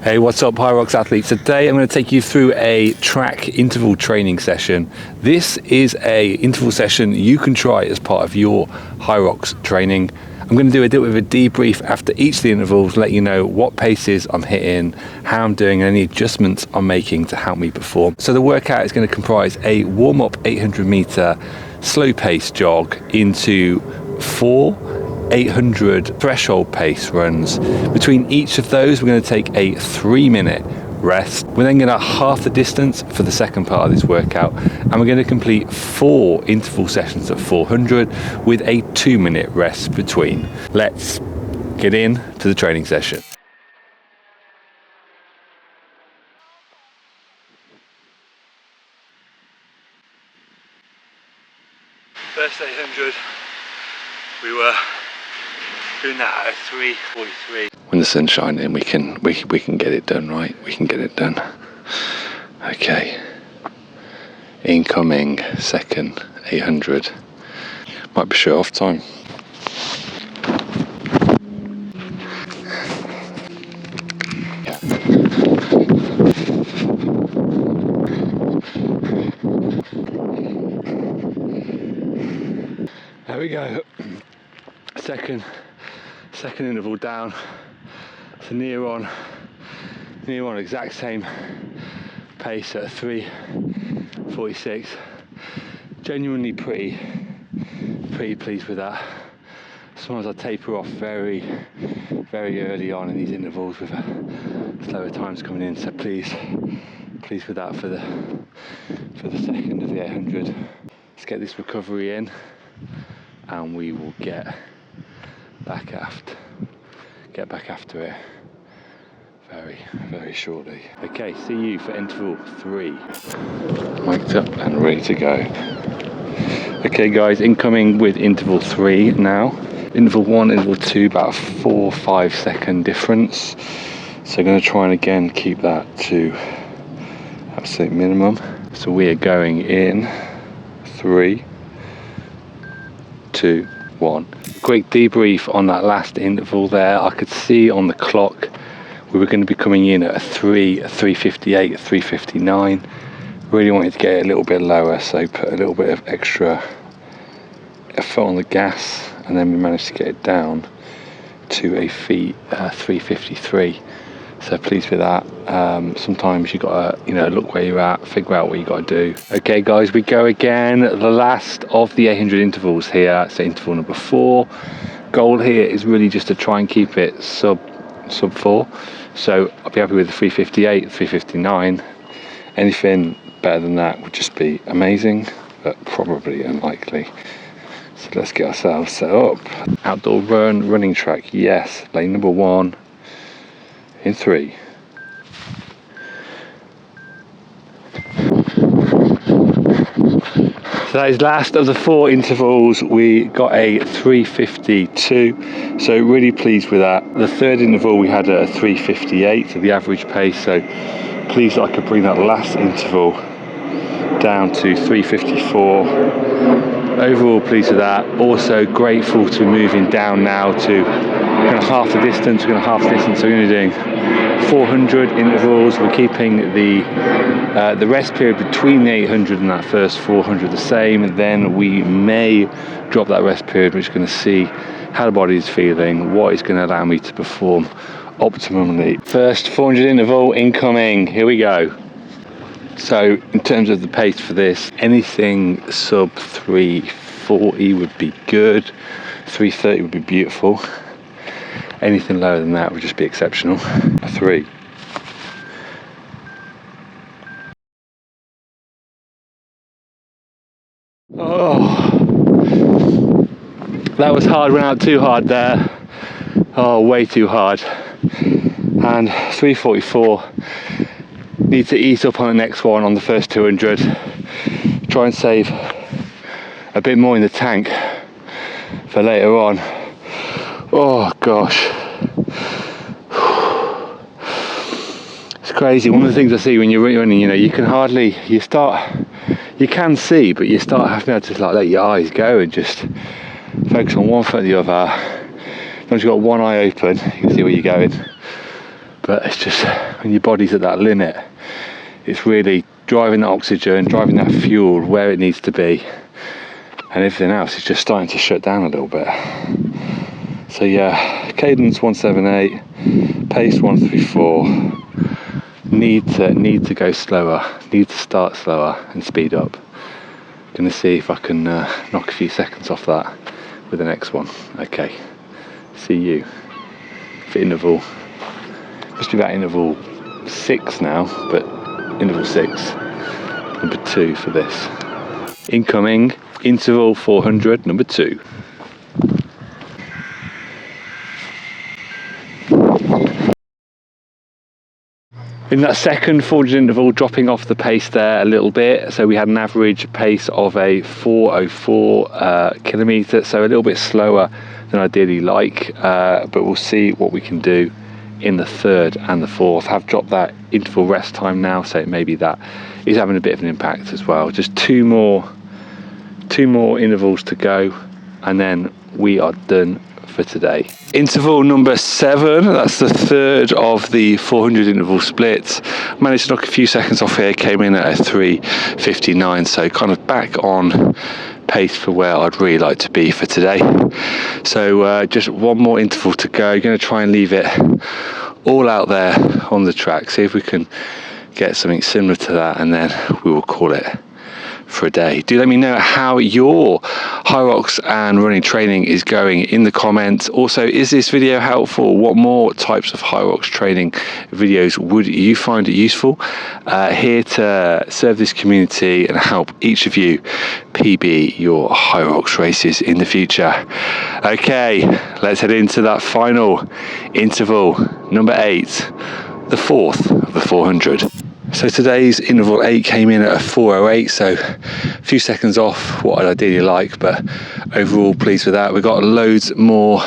Hey, what's up, HYROX athletes? Today I'm going to take you through a track interval training session. This is a interval session you can try as part of your HYROX training. I'm going to do a bit of a debrief after each of the intervals, let you know what paces I'm hitting, how I'm doing, and any adjustments I'm making to help me perform. So the workout is going to comprise a warm-up 800 meter slow pace jog into 4 800 threshold pace runs. Between each of those, we're going to take a 3-minute rest. We're then going to half the distance for the second part of this workout, and we're going to complete 4 interval sessions of 400 with a 2-minute rest between. Let's get in to the training session. First 800, we were doing that at 3:43. When the sun's shining, we can get it done, right? We can get it done. Okay. Incoming second 800. Might be show off time. Yeah. There we go. Second interval down. So near on exact same pace at 3:46. Genuinely pretty pleased with that. Sometimes I taper off very early on in these intervals with slower times coming in. So pleased with that for the second of the 800. Let's get this recovery in, and we will get back after it very shortly. Okay, see you for interval 3. Mic'd up and ready to go. Okay guys, incoming with interval 3 now. Interval 1, interval 2, about a 4-5 second difference. So I'm going to try and again keep that to absolute minimum. So we are going in 3, 2, 1. Quick debrief on that last interval there. I could see on the clock we were going to be coming in at a 3:58, 3:59. Really wanted to get it a little bit lower, so put a little bit of extra effort on the gas, and then we managed to get it down to a 3:53. So pleased with that. Sometimes you gotta, look where you're at, figure out what you gotta do. Okay guys, we go again. The last of the 800 intervals here. So interval number 4. Goal here is really just to try and keep it sub 4. So I'll be happy with the 3:58, 3:59. Anything better than that would just be amazing, but probably unlikely. So let's get ourselves set up. Outdoor running track, yes. Lane number 1. In 3. So that is last of the 4 intervals. We got a 3:52, so really pleased with that. The third interval we had a 3:58, so the average pace, so pleased that I could bring that last interval down to 3:54. Overall pleased with that. Also grateful to be moving down now to kind of half the distance. So we're going to be doing 400 intervals. We're keeping the rest period between the 800 and that first 400 the same. And then we may drop that rest period. We're just going to see how the body is feeling, what is going to allow me to perform optimally. First 400 interval incoming. Here we go. So in terms of the pace for this, anything sub 3:40 would be good. 3:30 would be beautiful. Anything lower than that would just be exceptional. A 3. Oh, that was hard. Went out too hard there. Oh, way too hard. And 3:44. Need to ease up on the next one on the first 200. Try and save a bit more in the tank for later on. Oh gosh, it's crazy. One of the things I see when you're running, you can see, but you start having to let your eyes go and just focus on one foot or the other. Once you've got one eye open, you can see where you're going. But it's just when your body's at that limit, it's really driving that oxygen, driving that fuel where it needs to be, and everything else is just starting to shut down a little bit. So yeah, cadence 178, pace 134. Need to go slower, need to start slower and speed up. Gonna see if I can knock a few seconds off that with the next one. Okay, see you for interval. Must be about interval 6 now, but interval 6, number 2 for this. Incoming interval 400, number 2. In that second 400 interval, dropping off the pace there a little bit. So we had an average pace of a 4:04 kilometre, so a little bit slower than I ideally like, but we'll see what we can do in the third and the fourth. I've dropped that interval rest time now, so maybe that is having a bit of an impact as well. Just two more intervals to go, and then we are done for today. Interval number 7, that's the third of the 400 interval splits. Managed to knock a few seconds off here, came in at a 3:59, so kind of back on pace for where I'd really like to be for today. So just one more interval to go. Going to try and leave it all out there on the track, see if we can get something similar to that, and then we will call it for a day. Do let me know how your HYROX and running training is going in the comments. Also, is this video helpful? What more types of HYROX training videos would you find it useful? Here to serve this community and help each of you PB your HYROX races in the future. Okay, let's head into that final interval, number 8, the fourth of the 400. So today's interval 8 came in at a 4:08, so a few seconds off what I'd ideally like, but overall pleased with that. We've got loads more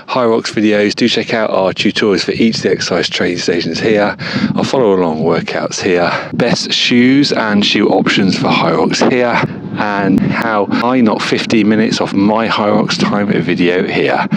HYROX videos. Do check out our tutorials for each of the exercise training stations here. I'll follow along workouts here. Best shoes and shoe options for HYROX here, and how I knock 15 minutes off my HYROX time video here.